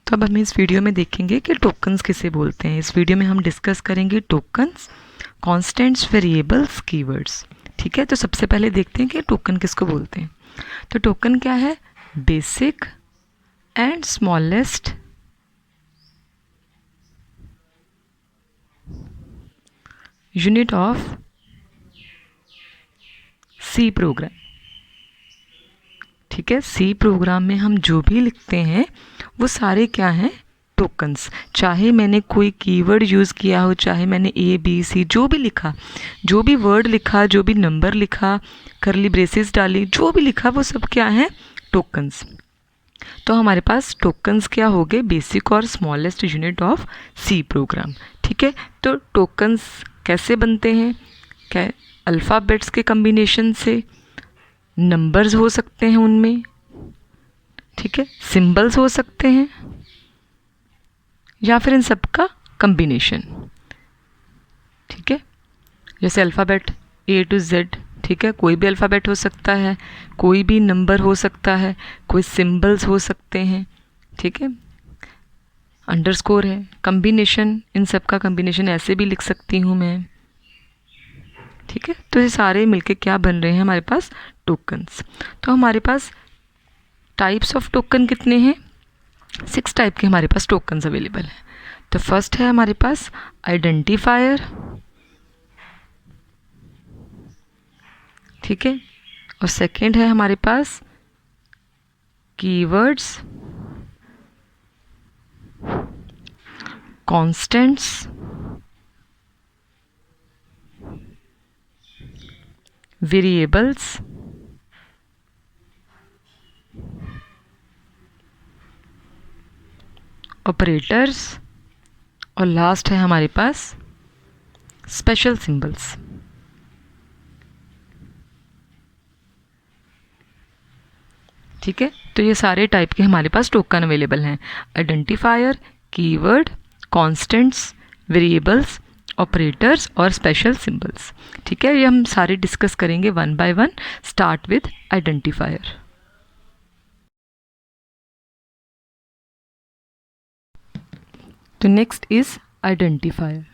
तो अब हम इस वीडियो में देखेंगे कि टोकन्स किसे बोलते हैं। इस वीडियो में हम डिस्कस करेंगे टोकन्स, कॉन्स्टेंट्स, वेरिएबल्स, कीवर्ड्स। ठीक है, तो सबसे पहले देखते हैं कि टोकन किसको बोलते हैं। तो टोकन क्या है? Basic and smallest unit of C program. ठीक है, सी प्रोग्राम में हम जो भी लिखते हैं वो सारे क्या हैं? टोकन्स। चाहे मैंने कोई कीवर्ड यूज़ किया हो, चाहे मैंने ए बी सी जो भी लिखा, जो भी वर्ड लिखा, जो भी नंबर लिखा, करली ब्रेसेस डाली, जो भी लिखा, वो सब क्या है? टोकन्स। तो हमारे पास टोकन्स क्या हो गए? बेसिक और smallest unit of C program. ठीक है, तो टोकन्स कैसे बनते हैं? क्या? अल्फ़ाबेट्स के कम्बिनेशन से, नंबर्स हो सकते हैं उनमें, ठीक है, सिंबल्स हो सकते हैं, या फिर इन सब का कम्बिनेशन। ठीक है, जैसे अल्फ़ाबेट ए टू जेड, ठीक है, कोई भी अल्फ़ाबेट हो सकता है, कोई भी नंबर हो सकता है, कोई सिंबल्स हो सकते हैं। ठीक है, अंडरस्कोर है, कम्बिनेशन, इन सब का कम्बिनेशन ऐसे भी लिख सकती हूँ मैं। ठीक है, तो ये सारे मिलके क्या बन रहे हैं हमारे पास? टोकन्स। तो हमारे पास टाइप्स ऑफ टोकन कितने हैं? 6 टाइप के हमारे पास टोकन्स अवेलेबल हैं। तो फर्स्ट है हमारे पास आइडेंटिफायर, ठीक है, और सेकंड है हमारे पास कीवर्ड्स, कॉन्स्टेंट्स, वेरिएबल्स, ऑपरेटर्स, और लास्ट है हमारे पास स्पेशल सिंबल्स। ठीक है, तो ये सारे टाइप के हमारे पास टोकन अवेलेबल हैं। Identifier, keyword, constants, variables, operators और स्पेशल सिंबल्स। ठीक है, ये हम सारे डिस्कस करेंगे one by one. Start with identifier. तो नेक्स्ट इज आइडेंटिफायर।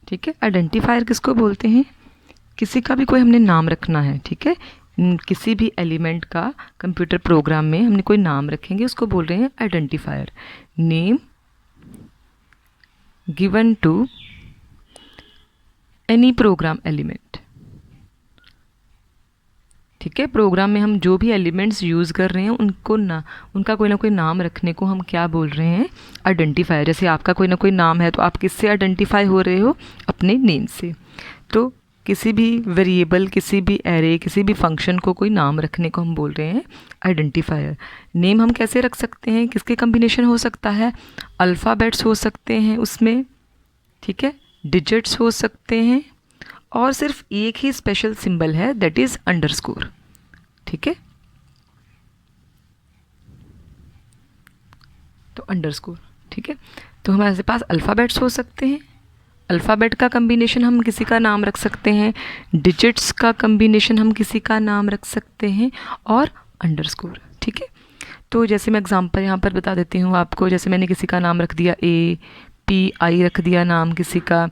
ठीक है, आइडेंटिफायर किसको बोलते हैं? किसी का भी कोई हमने नाम रखना है, ठीक है, किसी भी एलिमेंट का कंप्यूटर प्रोग्राम में हमने कोई नाम रखेंगे, उसको बोल रहे हैं identifier. Name given to any program element. ठीक है, प्रोग्राम में हम जो भी एलिमेंट्स यूज़ कर रहे हैं उनको उनका कोई ना कोई नाम रखने को हम क्या बोल रहे हैं? आइडेंटिफायर। जैसे आपका कोई ना कोई नाम है तो आप किससे आइडेंटिफाई हो रहे हो? अपने नेम से। तो किसी भी वेरिएबल, किसी भी एरे, किसी भी फंक्शन को कोई नाम रखने को हम बोल रहे हैं आइडेंटिफायर। नेम हम कैसे रख सकते हैं? किसके कम्बिनेशन हो सकता है? अल्फ़ाबेट्स हो सकते हैं उसमें, ठीक है, डिजिट्स हो सकते हैं, और सिर्फ एक ही स्पेशल सिंबल है, दैट इज़ अंडरस्कोर। ठीक है, तो अंडरस्कोर। ठीक है, तो हमारे पास अल्फ़ाबेट्स हो सकते हैं, अल्फ़ाबेट का कम्बिनेशन हम किसी का नाम रख सकते हैं, डिजिट्स का कम्बिनेशन हम किसी का नाम रख सकते हैं, और अंडरस्कोर। ठीक है, तो जैसे मैं एग्जांपल यहाँ पर बता देती हूँ आपको। जैसे मैंने किसी का नाम रख दिया API, रख दिया नाम किसी का,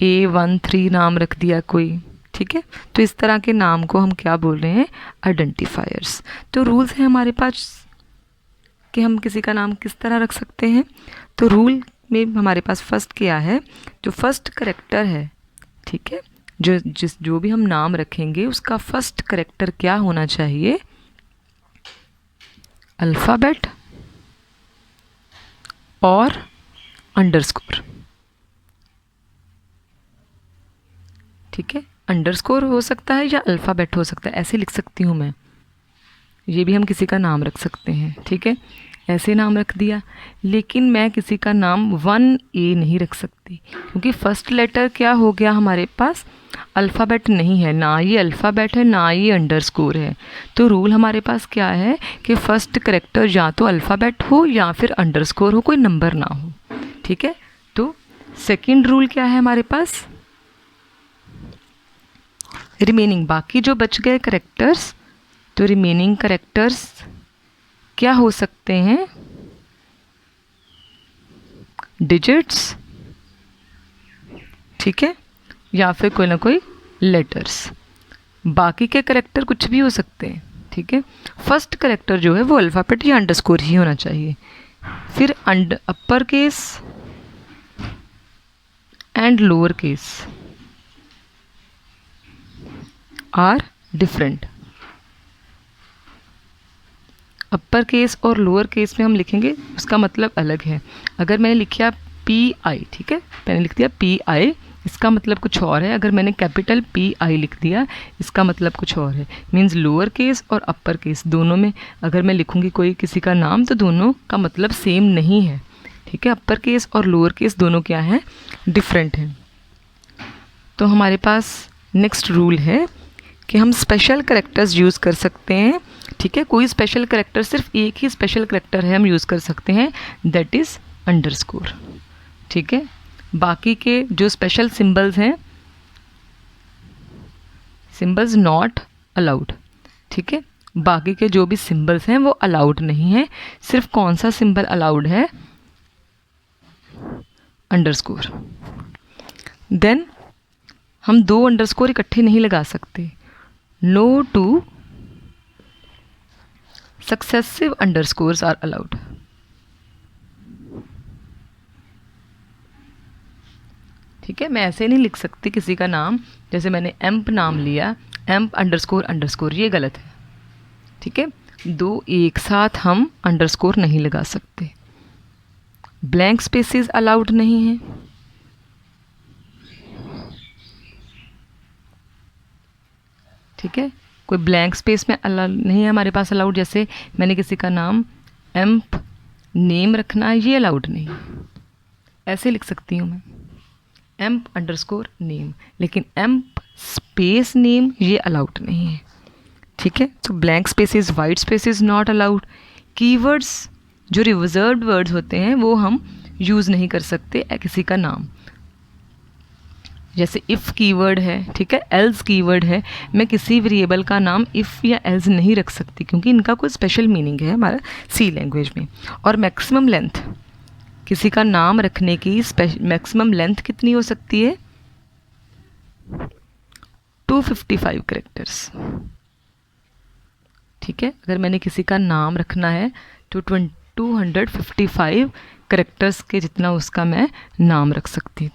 A13 नाम रख दिया कोई। ठीक है, तो इस तरह के नाम को हम क्या बोल रहे हैं? आइडेंटिफायर्स। तो रूल्स हैं हमारे पास कि हम किसी का नाम किस तरह रख सकते हैं। तो रूल में हमारे पास फर्स्ट क्या है? जो फर्स्ट करेक्टर है, ठीक है, जो भी हम नाम रखेंगे उसका फर्स्ट करेक्टर क्या होना चाहिए? अल्फ़ाबेट और अंडरस्कोर। ठीक है, अंडरस्कोर हो सकता है या अल्फ़ाबेट हो सकता है, ऐसे लिख सकती हूँ मैं। ये भी हम किसी का नाम रख सकते हैं। ठीक है, ऐसे नाम रख दिया, लेकिन मैं किसी का नाम 1A नहीं रख सकती, क्योंकि फर्स्ट लेटर क्या हो गया हमारे पास? अल्फ़ाबेट नहीं है, ना ये अल्फ़ाबेट है, ना ये अंडरस्कोर है। तो रूल हमारे पास क्या है कि फर्स्ट करेक्टर या तो अल्फ़ाबेट हो या फिर अंडरस्कोर हो, कोई नंबर ना हो। ठीक है, तो सेकंड रूल क्या है हमारे पास? रिमेनिंग, बाकी जो बच गए करेक्टर्स, तो रिमेनिंग करेक्टर्स क्या हो सकते हैं, डिजिट्स, ठीक है, या फिर कोई ना कोई लेटर्स। बाकी के करेक्टर कुछ भी हो सकते हैं, ठीक है। फर्स्ट करेक्टर जो है वो अल्फ़ाबेट या अंडरस्कोर ही होना चाहिए। फिर upper case and lower case are different. Upper case और लोअर केस में हम लिखेंगे उसका मतलब अलग है। अगर मैंने लिखा पी आई, ठीक है, मैंने लिख दिया पी आई, इसका मतलब कुछ और है। अगर मैंने कैपिटल पी आई लिख दिया, इसका मतलब कुछ और है। मीन्स लोअर केस और अपर केस दोनों में अगर मैं लिखूँगी कोई किसी का नाम तो दोनों का मतलब सेम नहीं है, ठीक है। अपर केस और लोअर केस दोनों क्या हैं, डिफरेंट हैं। तो हमारे पास नेक्स्ट रूल है कि हम स्पेशल करेक्टर्स यूज़ कर सकते हैं, ठीक है। कोई स्पेशल करेक्टर, सिर्फ एक ही स्पेशल करेक्टर है हम यूज़ कर सकते हैं, दैट इज़ अंडरस्कोर, ठीक है। बाकी के जो स्पेशल सिंबल्स हैं, सिंबल्स नॉट अलाउड, ठीक है। बाकी के जो भी सिंबल्स हैं वो अलाउड नहीं है। सिर्फ कौन सा सिंबल अलाउड है, अंडरस्कोर। देन हम दो अंडरस्कोर इकट्ठे नहीं लगा सकते। No two successive underscores are allowed, ठीक है। मैं ऐसे नहीं लिख सकती किसी का नाम, जैसे मैंने एम्प नाम लिया, एम्प अंडरस्कोर अंडरस्कोर, ये गलत है, ठीक है। दो एक साथ हम अंडरस्कोर नहीं लगा सकते। ब्लैंक स्पेसेस अलाउड नहीं है, ठीक है। कोई ब्लैंक स्पेस में नहीं है हमारे पास अलाउड। जैसे मैंने किसी का नाम एम्प नेम रखना है, ये अलाउड नहीं है। ऐसे लिख सकती हूँ मैं एम्प अंडरस्कोर नेम, लेकिन एम्प स्पेस नेम ये अलाउड नहीं है, ठीक है। तो blank spaces, white spaces not allowed. Keywords जो रिजर्व्ड वर्ड्स होते हैं वो हम यूज़ नहीं कर सकते किसी का नाम। जैसे इफ़ कीवर्ड है, ठीक है, एल्स कीवर्ड है, मैं किसी वेरिएबल का नाम इफ़ या एल्स नहीं रख सकती क्योंकि इनका कोई स्पेशल मीनिंग है हमारा सी लैंग्वेज में। और मैक्सिमम लेंथ, किसी का नाम रखने की मैक्सिमम लेंथ कितनी हो सकती है, 255 करेक्टर्स, ठीक है। अगर मैंने किसी का नाम रखना है तो 255 करेक्टर्स के जितना उसका मैं नाम रख सकती,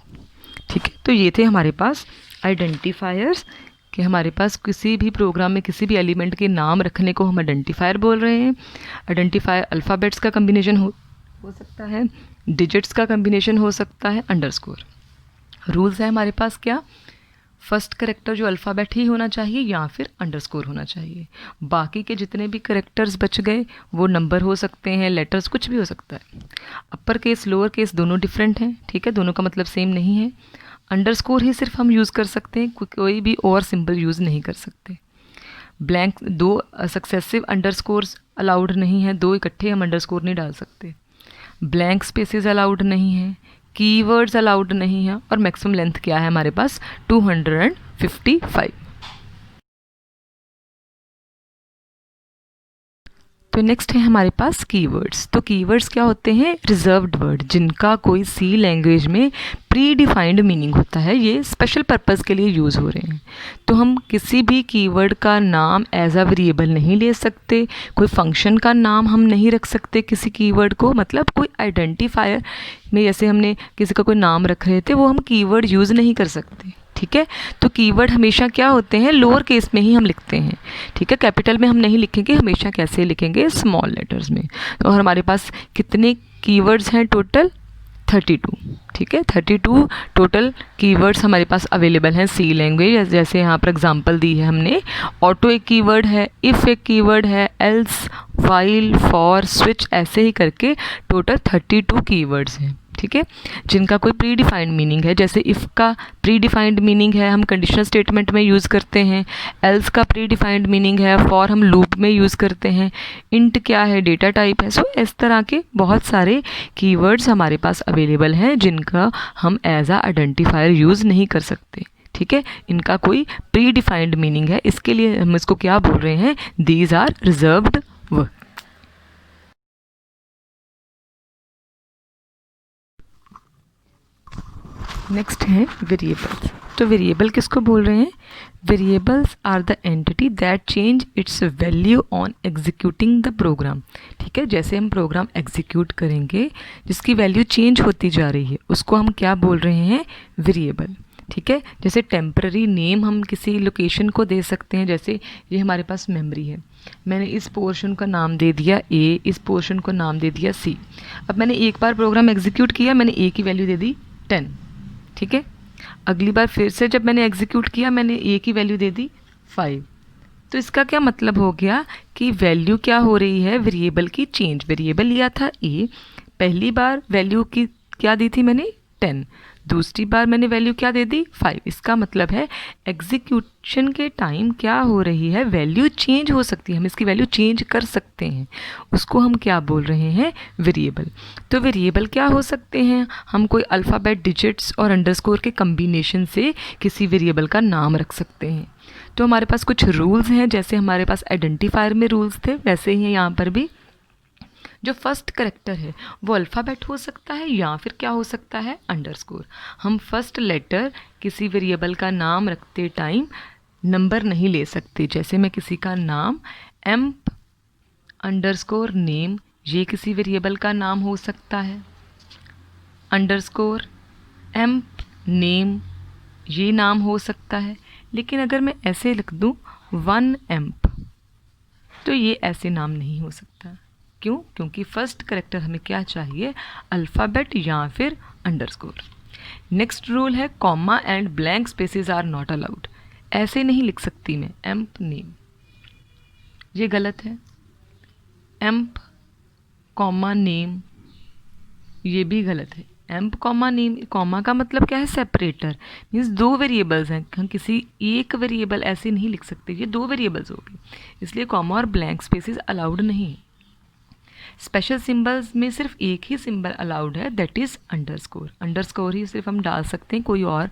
ठीक है। तो ये थे हमारे पास आइडेंटिफायर्स, कि हमारे पास किसी भी प्रोग्राम में किसी भी एलिमेंट के नाम रखने को हम आइडेंटिफायर बोल रहे हैं। आइडेंटिफायर अल्फ़ाबेट्स का कम्बिनेशन हो सकता है, डिजिट्स का कम्बिनेशन हो सकता है, अंडरस्कोर। रूल्स है हमारे पास क्या, फर्स्ट करेक्टर जो अल्फ़ाबेट ही होना चाहिए या फिर अंडरस्कोर होना चाहिए। बाकी के जितने भी करेक्टर्स बच गए वो नंबर हो सकते हैं, लेटर्स, कुछ भी हो सकता है। अपर केस लोअर केस दोनों डिफरेंट हैं, ठीक है, दोनों का मतलब सेम नहीं है। अंडरस्कोर ही सिर्फ हम यूज़ कर सकते हैं, कोई भी और सिंबल यूज़ नहीं कर सकते। ब्लैंक, दो सक्सेसिव अंडरस्कोर्स अलाउड नहीं है, दो इकट्ठे हम अंडरस्कोर नहीं डाल सकते। ब्लैंक स्पेसेस अलाउड नहीं है, कीवर्ड्स अलाउड नहीं है, और मैक्सिमम लेंथ क्या है हमारे पास, 255। तो नेक्स्ट है हमारे पास कीवर्ड्स। तो कीवर्ड्स क्या होते हैं, रिजर्व्ड वर्ड, जिनका कोई सी लैंग्वेज में प्री डिफाइंड मीनिंग होता है, ये स्पेशल पर्पस के लिए यूज़ हो रहे हैं। तो हम किसी भी कीवर्ड का नाम एज अ वेरिएबल नहीं ले सकते, कोई फंक्शन का नाम हम नहीं रख सकते किसी कीवर्ड को, मतलब कोई आइडेंटिफायर में जैसे हमने किसी का कोई नाम रख रहे थे वो हम कीवर्ड यूज़ नहीं कर सकते, ठीक है। तो कीवर्ड हमेशा क्या होते हैं, लोअर केस में ही हम लिखते हैं, ठीक है। कैपिटल में हम नहीं लिखेंगे, हमेशा कैसे लिखेंगे, स्मॉल लेटर्स में। तो हमारे पास कितने कीवर्ड्स हैं टोटल, 32, ठीक है। 32 टोटल कीवर्ड्स हमारे पास अवेलेबल हैं सी लैंग्वेज। जैसे यहाँ पर एग्जांपल दी है हमने, ऑटो एक कीवर्ड है, इफ़ एक कीवर्ड है, एल्स, व्हाइल, फॉर, स्विच, ऐसे ही करके टोटल 32 कीवर्ड्स हैं, ठीक है, जिनका कोई प्री डिफाइंड मीनिंग है। जैसे इफ़ का प्री डिफाइंड मीनिंग है, हम कंडीशनल स्टेटमेंट में यूज़ करते हैं। एल्स का प्री डिफाइंड मीनिंग है, फॉर हम लूप में यूज़ करते हैं। इंट क्या है, डेटा टाइप है। सो इस तरह के बहुत सारे कीवर्ड्स हमारे पास अवेलेबल हैं जिनका हम एज आ आइडेंटिफायर यूज़ नहीं कर सकते, ठीक है। इनका कोई प्री डिफाइंड मीनिंग है, इसके लिए हम इसको क्या बोल रहे हैं, these are reserved word. Next है वेरिएबल्स। तो वेरिएबल किसको बोल रहे हैं? Variables are the entity that change its value on executing the program. ठीक है, जैसे हम प्रोग्राम एग्जीक्यूट करेंगे जिसकी वैल्यू चेंज होती जा रही है उसको हम क्या बोल रहे हैं? वेरिएबल। ठीक है, जैसे टेम्पररी नेम हम किसी लोकेशन को दे सकते हैं। जैसे ये हमारे पास मेमोरी है, मैंने इस पोर्शन का नाम दे दिया ए, इस पोर्शन को नाम दे दिया सी। अब मैंने एक बार प्रोग्राम एग्जीक्यूट किया, मैंने ए की वैल्यू दे दी 10। ठीक है, अगली बार फिर से जब मैंने एग्जीक्यूट किया मैंने ए की वैल्यू दे दी 5। तो इसका क्या मतलब हो गया कि वैल्यू क्या हो रही है? वेरिएबल की चेंज। वेरिएबल लिया था ए, पहली बार वैल्यू की क्या दी थी मैंने? 10। दूसरी बार मैंने वैल्यू क्या दे दी? 5। इसका मतलब है एग्जीक्यूशन के टाइम क्या हो रही है? वैल्यू चेंज हो सकती है, हम इसकी वैल्यू चेंज कर सकते हैं, उसको हम क्या बोल रहे हैं? वेरिएबल। तो वेरिएबल क्या हो सकते हैं? हम कोई अल्फ़ाबेट, डिजिट्स और अंडरस्कोर के कम्बिनेशन से किसी वेरिएबल का नाम रख सकते हैं। तो हमारे पास कुछ रूल्स हैं, जैसे हमारे पास आइडेंटिफायर में रूल्स थे वैसे ही यहाँ पर भी जो फर्स्ट करेक्टर है वो अल्फ़ाबेट हो सकता है या फिर क्या हो सकता है? अंडरस्कोर। हम फर्स्ट लेटर किसी वेरिएबल का नाम रखते टाइम नंबर नहीं ले सकते। जैसे मैं किसी का नाम एम्प अंडरस्कोर नेम, ये किसी वेरिएबल का नाम हो सकता है। अंडरस्कोर एम्प नेम, ये नाम हो सकता है। लेकिन अगर मैं ऐसे लिख दूँ 1 एम्प, तो ये ऐसे नाम नहीं हो सकता। क्यों? क्योंकि फर्स्ट करेक्टर हमें क्या चाहिए? अल्फ़ाबेट या फिर अंडरस्कोर। नेक्स्ट रूल है comma and blank spaces are not allowed. ऐसे नहीं लिख सकती मैं एम्प नेम, ये गलत है। एम्प कॉमा नेम, ये भी गलत है। एम्प कॉमा नेम, कॉमा का मतलब क्या है? सेपरेटर, मीन्स दो वेरिएबल्स हैं, हम किसी एक वेरिएबल ऐसे नहीं लिख सकते, ये दो वेरिएबल्स हो गए, इसलिए कॉमा और ब्लैंक स्पेसेस अलाउड नहीं है। स्पेशल सिंबल्स में सिर्फ एक ही सिंबल अलाउड है, दैट इज़ अंडरस्कोर। अंडरस्कोर ही सिर्फ हम डाल सकते हैं, कोई और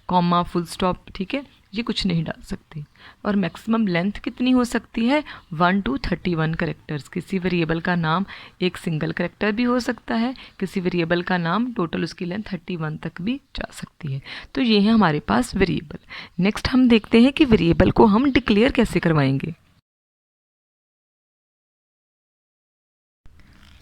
कॉमा, फुल स्टॉप, ठीक है, ये कुछ नहीं डाल सकते। और मैक्सिमम लेंथ कितनी हो सकती है? 1 to 31 करेक्टर्स। किसी वेरिएबल का नाम एक सिंगल करेक्टर भी हो सकता है, किसी वेरिएबल का नाम टोटल उसकी लेंथ 31 तक भी जा सकती है। तो ये है हमारे पास वेरिएबल। नेक्स्ट हम देखते हैं कि वेरिएबल को हम डिक्लेयर कैसे करवाएंगे।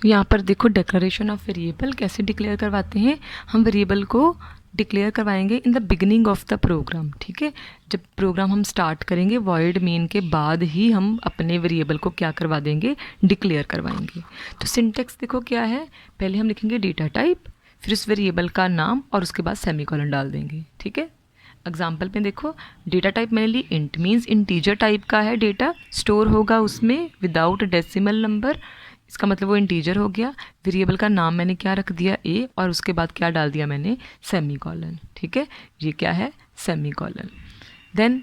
यहाँ पर देखो डिक्लेरेशन ऑफ वेरिएबल कैसे डिक्लेयर करवाते हैं। हम वेरिएबल को डिक्लेयर करवाएंगे in the beginning of the program. ठीक है, जब प्रोग्राम हम स्टार्ट करेंगे वॉइड मेन के बाद ही हम अपने वेरिएबल को क्या करवा देंगे? डिक्लेयर करवाएंगे। तो सिंटेक्स देखो क्या है, पहले हम लिखेंगे डेटा टाइप, फिर उस वेरिएबल का नाम और उसके बाद सेमीकोलन डाल देंगे। ठीक है, एग्जाम्पल में देखो डेटा टाइप मैंने ली इंट, मीन्स इंटीजर टाइप का है डेटा, स्टोर होगा उसमें विदाउट डेसिमल नंबर, इसका मतलब वो इंटीजर हो गया। वेरिएबल का नाम मैंने क्या रख दिया? ए, और उसके बाद क्या डाल दिया मैंने? सेमीकोलन। ठीक है, ये क्या है? सेमीकोलन। देन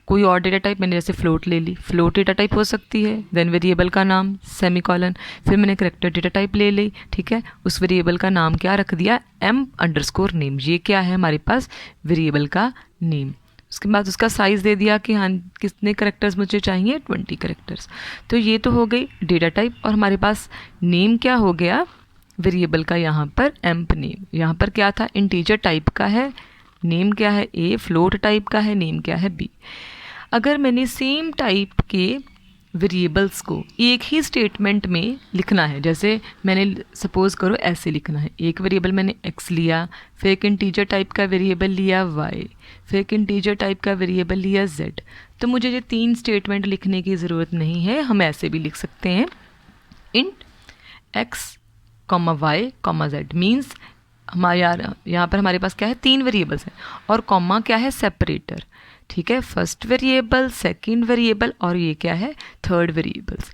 कोई और डेटा टाइप मैंने जैसे फ्लोट ले ली, फ्लोट डेटा टाइप हो सकती है, देन वेरिएबल का नाम सेमीकोलन। फिर मैंने करेक्टर डेटा टाइप ले ली, ठीक है, उस वेरिएबल का नाम क्या रख दिया? M underscore name. ये क्या है हमारे पास? वेरिएबल का नेम। उसके बाद उसका साइज़ दे दिया कि हाँ कितने करेक्टर्स मुझे चाहिए? 20 करेक्टर्स। तो ये तो हो गई डेटा टाइप, और हमारे पास नेम क्या हो गया वेरिएबल का? यहाँ पर एम्प नेम। यहाँ पर क्या था? इंटीजर टाइप का है, नेम क्या है? ए। फ्लोट टाइप का है, नेम क्या है? बी। अगर मैंने सेम टाइप के वेरिएबल्स को एक ही स्टेटमेंट में लिखना है, जैसे मैंने सपोज़ करो ऐसे लिखना है, एक वेरिएबल मैंने x लिया, फिर एक इंटीजर टाइप का वेरिएबल लिया y, फिर एक इंटीजर टाइप का वेरिएबल लिया z, तो मुझे ये 3 स्टेटमेंट लिखने की ज़रूरत नहीं है। हम ऐसे भी लिख सकते हैं int x, y, z, means हमारे यहाँ पर हमारे पास क्या है? 3 वेरिएबल्स हैं, और कॉमा क्या है? सेपरेटर। ठीक है, फर्स्ट वेरिएबल, सेकंड वेरिएबल, और ये क्या है? Third variables.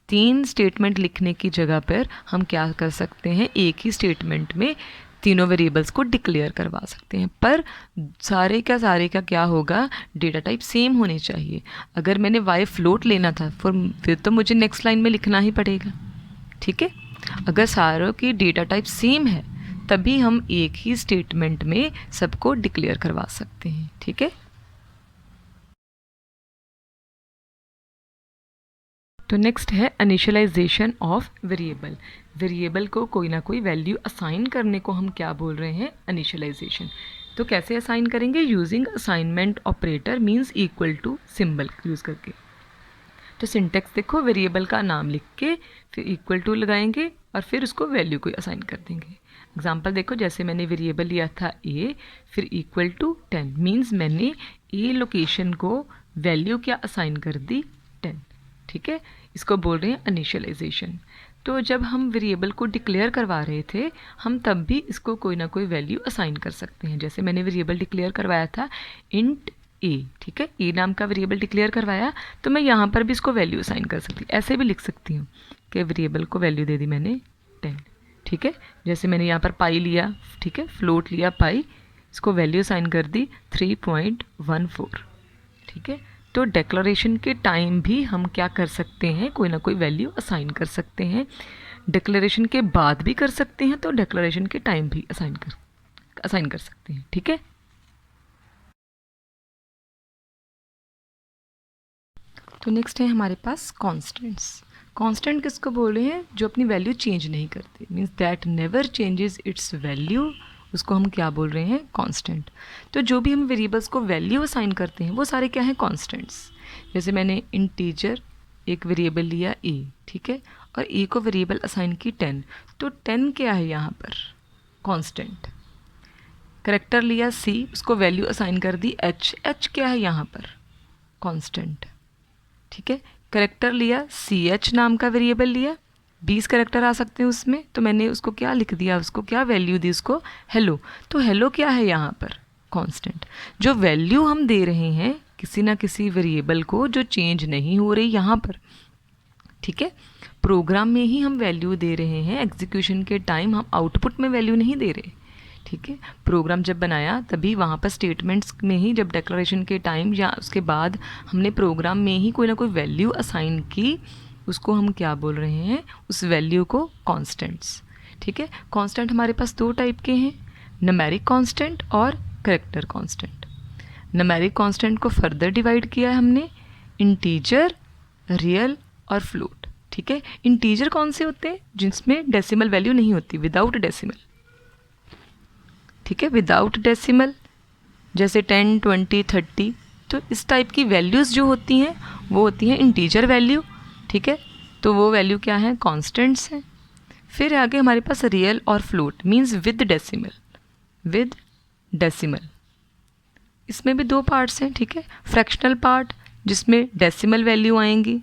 3 स्टेटमेंट लिखने की जगह पर हम क्या कर सकते हैं? एक ही स्टेटमेंट में तीनों वेरिएबल्स को डिक्लेयर करवा सकते हैं, पर सारे का क्या होगा? डेटा टाइप सेम होने चाहिए। अगर मैंने y फ्लोट लेना था फिर तो मुझे नेक्स्ट लाइन में लिखना ही पड़ेगा। ठीक है, अगर सारों की डेटा टाइप सेम है तभी हम एक ही स्टेटमेंट में सबको डिक्लेयर करवा सकते हैं। ठीक है, तो नेक्स्ट है इनिशियलाइजेशन ऑफ वेरिएबल। वेरिएबल को कोई ना कोई वैल्यू असाइन करने को हम क्या बोल रहे हैं? इनिशियलाइजेशन। तो कैसे असाइन करेंगे? Using assignment operator means equal to symbol use करके। तो सिंटेक्स देखो, वेरिएबल का नाम लिख के फिर इक्वल टू लगाएंगे और फिर उसको वैल्यू को असाइन कर देंगे। एग्जांपल देखो, जैसे मैंने वेरिएबल लिया था ए, फिर इक्वल टू 10 मीन्स मैंने ए लोकेशन को वैल्यू क्या असाइन कर दी? 10। ठीक है, इसको बोल रहे हैं इनिशियलाइजेशन। तो जब हम वेरिएबल को डिक्लेयर करवा रहे थे, हम तब भी इसको कोई ना कोई वैल्यू असाइन कर सकते हैं। जैसे मैंने वेरिएबल डिक्लेयर करवाया था इंट ए, ठीक है, ए नाम का वेरिएबल डिक्लेयर करवाया, तो मैं यहाँ पर भी इसको वैल्यू असाइन कर सकती हूँ। ऐसे भी लिख सकती हूँ कि वेरिएबल को वैल्यू दे दी मैंने 10। ठीक है, जैसे मैंने यहाँ पर पाई लिया, ठीक है, फ्लोट लिया पाई, इसको वैल्यू असाइन कर दी 3.14। ठीक है, तो डिक्लेरेशन के टाइम भी हम क्या कर सकते हैं? कोई ना कोई वैल्यू असाइन कर सकते हैं। डिक्लेरेशन के बाद भी कर सकते हैं, तो डिक्लेरेशन के टाइम भी असाइन कर सकते हैं। ठीक है, तो नेक्स्ट है हमारे पास कॉन्स्टेंट्स। कांस्टेंट किसको बोल रहे हैं? जो अपनी वैल्यू चेंज नहीं करती, means that never changes it's value, उसको हम क्या बोल रहे हैं? कांस्टेंट। तो जो भी हम वेरिएबल्स को वैल्यू असाइन करते हैं वो सारे क्या हैं? कांस्टेंट्स। जैसे मैंने इंटीजर एक वेरिएबल लिया ए, ठीक है, और ए को वेरिएबल असाइन की 10, तो 10 क्या है यहाँ पर? कांस्टेंट। करेक्टर लिया सी, उसको वैल्यू असाइन कर दी एच, एच क्या है यहाँ पर? कांस्टेंट। ठीक है, करेक्टर लिया सी एच नाम का वेरिएबल लिया, 20 करेक्टर आ सकते हैं उसमें, तो मैंने उसको क्या लिख दिया? उसको क्या वैल्यू दी? उसको हेलो। तो हेलो क्या है यहाँ पर? कांस्टेंट। जो वैल्यू हम दे रहे हैं किसी ना किसी वेरिएबल को, जो चेंज नहीं हो रही यहाँ पर, ठीक है, प्रोग्राम में ही हम वैल्यू दे रहे हैं, एग्जीक्यूशन के टाइम हम आउटपुट में वैल्यू नहीं दे रहे। ठीक है, प्रोग्राम जब बनाया तभी वहाँ पर स्टेटमेंट्स में ही, जब डिक्लेरेशन के टाइम या उसके बाद हमने प्रोग्राम में ही कोई ना कोई वैल्यू असाइन की, उसको हम क्या बोल रहे हैं? उस वैल्यू को कॉन्स्टेंट्स। ठीक है, कॉन्स्टेंट हमारे पास दो टाइप के हैं, न्यूमेरिक कॉन्स्टेंट और कैरेक्टर कॉन्स्टेंट। न्यूमेरिक कॉन्स्टेंट को फर्दर डिवाइड किया है हमने, इंटीजर, रियल और फ्लोट। ठीक है, इंटीजर कौन से होते हैं? जिसमें डेसिमल वैल्यू नहीं होती, विदाउट डेसिमल। ठीक है, विदाउट डेसिमल, जैसे 10, 20, 30। तो इस टाइप की वैल्यूज़ जो होती हैं वो होती हैं इंटीजर वैल्यू। ठीक है, तो वो वैल्यू क्या है? कॉन्स्टेंट्स हैं। फिर आगे हमारे पास रियल और float, means with decimal. With decimal, इसमें भी दो पार्ट्स हैं। ठीक है, फ्रैक्शनल पार्ट जिसमें डेसिमल वैल्यू आएंगी,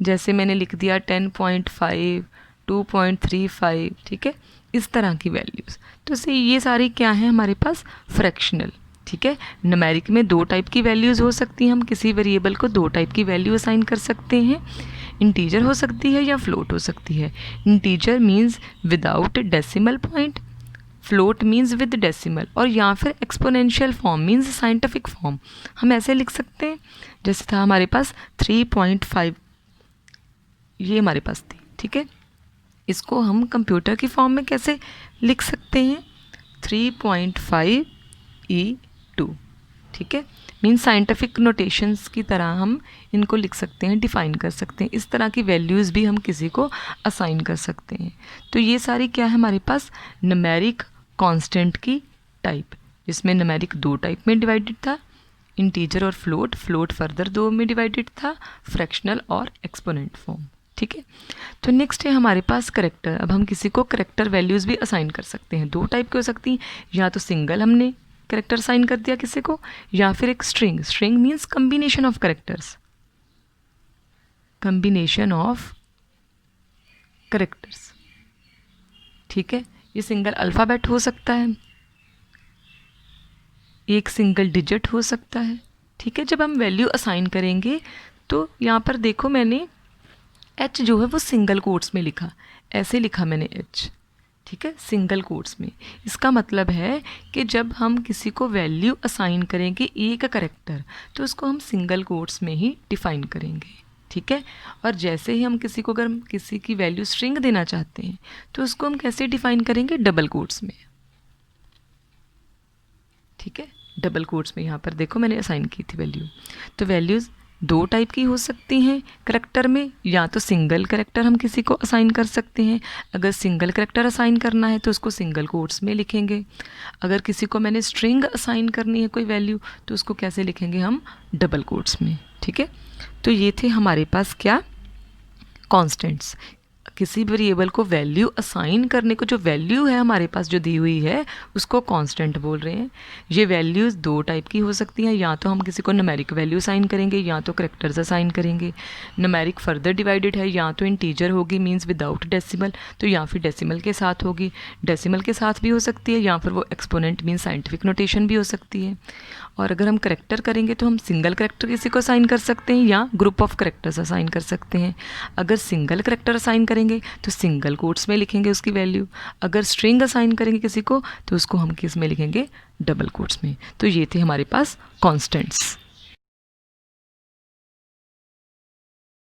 जैसे मैंने लिख दिया 10.5, 2.35। ठीक है, इस तरह की वैल्यूज़। तो ये सारी क्या है हमारे पास? फ्रैक्शनल। ठीक है, न्यूमेरिक में दो टाइप की वैल्यूज़ हो सकती हैं, हम किसी वेरिएबल को दो टाइप की वैल्यू असाइन कर सकते हैं, इंटीजर हो सकती है या फ्लोट हो सकती है। Integer means without decimal point, float means with decimal, और या फिर exponential form means scientific form. हम ऐसे लिख सकते हैं, जैसे था हमारे पास 3.5, ये हमारे पास थी। ठीक है, इसको हम कंप्यूटर की फॉर्म में कैसे लिख सकते हैं? 3.5e2। ठीक है, मीन्स साइंटिफिक नोटेशंस की तरह हम इनको लिख सकते हैं, डिफ़ाइन कर सकते हैं। इस तरह की वैल्यूज़ भी हम किसी को असाइन कर सकते हैं। तो ये सारी क्या है हमारे पास? न्यूमेरिक कांस्टेंट की टाइप, जिसमें न्यूमेरिक दो टाइप में डिवाइडेड था, इंटीजर और फ्लोट। फ्लोट फर्दर दो में डिवाइडेड था, फ्रैक्शनल और एक्सपोनेंट फॉर्म। ठीक है, तो नेक्स्ट है हमारे पास करेक्टर। अब हम किसी को करेक्टर वैल्यूज़ भी असाइन कर सकते हैं। दो टाइप की हो सकती हैं, या तो सिंगल हमने करेक्टर असाइन कर दिया किसी को, या फिर एक string. String means combination of characters, combination of characters. ठीक है, ये सिंगल अल्फ़ाबेट हो सकता है, एक सिंगल डिजिट हो सकता है। ठीक है, जब हम वैल्यू असाइन करेंगे तो यहाँ पर देखो मैंने एच जो है वो सिंगल कोट्स में लिखा, ऐसे लिखा मैंने एच। ठीक है, सिंगल कोट्स में। इसका मतलब है कि जब हम किसी को वैल्यू असाइन करेंगे एक करेक्टर, तो उसको हम सिंगल कोट्स में ही डिफ़ाइन करेंगे। ठीक है, और जैसे ही हम किसी को, अगर हम किसी की वैल्यू स्ट्रिंग देना चाहते हैं, तो उसको हम कैसे डिफ़ाइन करेंगे? डबल कोट्स में। ठीक है, डबल कोट्स में यहाँ पर देखो मैंने असाइन की थी वैल्यू। तो वैल्यूज़ दो टाइप की हो सकती हैं करैक्टर में, या तो सिंगल करैक्टर हम किसी को असाइन कर सकते हैं। अगर सिंगल करैक्टर असाइन करना है तो उसको सिंगल कोट्स में लिखेंगे। अगर किसी को मैंने स्ट्रिंग असाइन करनी है कोई वैल्यू तो उसको कैसे लिखेंगे हम, डबल कोट्स में। ठीक है, तो ये थे हमारे पास क्या, कॉन्स्टेंट्स। किसी वेरिएबल को वैल्यू असाइन करने को, जो वैल्यू है हमारे पास जो दी हुई है उसको कांस्टेंट बोल रहे हैं। ये वैल्यूज़ दो टाइप की हो सकती हैं, या तो हम किसी को न्यूमेरिक वैल्यू असाइन करेंगे या तो करैक्टर्स असाइन करेंगे। न्यूमेरिक फर्दर डिवाइडेड है, या तो इंटीजर होगी मींस विदाउट डेसिमल, तो या फिर डेसिमल के साथ होगी। डेसिमल के साथ भी हो सकती है, या फिर वो एक्सपोनेंट मींस साइंटिफिक नोटेशन भी हो सकती है। और अगर हम करैक्टर करेंगे तो हम सिंगल करैक्टर किसी को असाइन कर सकते हैं या ग्रुप ऑफ करैक्टर्स असाइन कर सकते हैं। अगर सिंगल करैक्टर असाइन करेंगे तो सिंगल कोट्स में लिखेंगे उसकी वैल्यू। अगर स्ट्रिंग असाइन करेंगे किसी को तो उसको हम किस में लिखेंगे, डबल कोट्स में। तो ये थे हमारे पास कॉन्स्टेंट्स।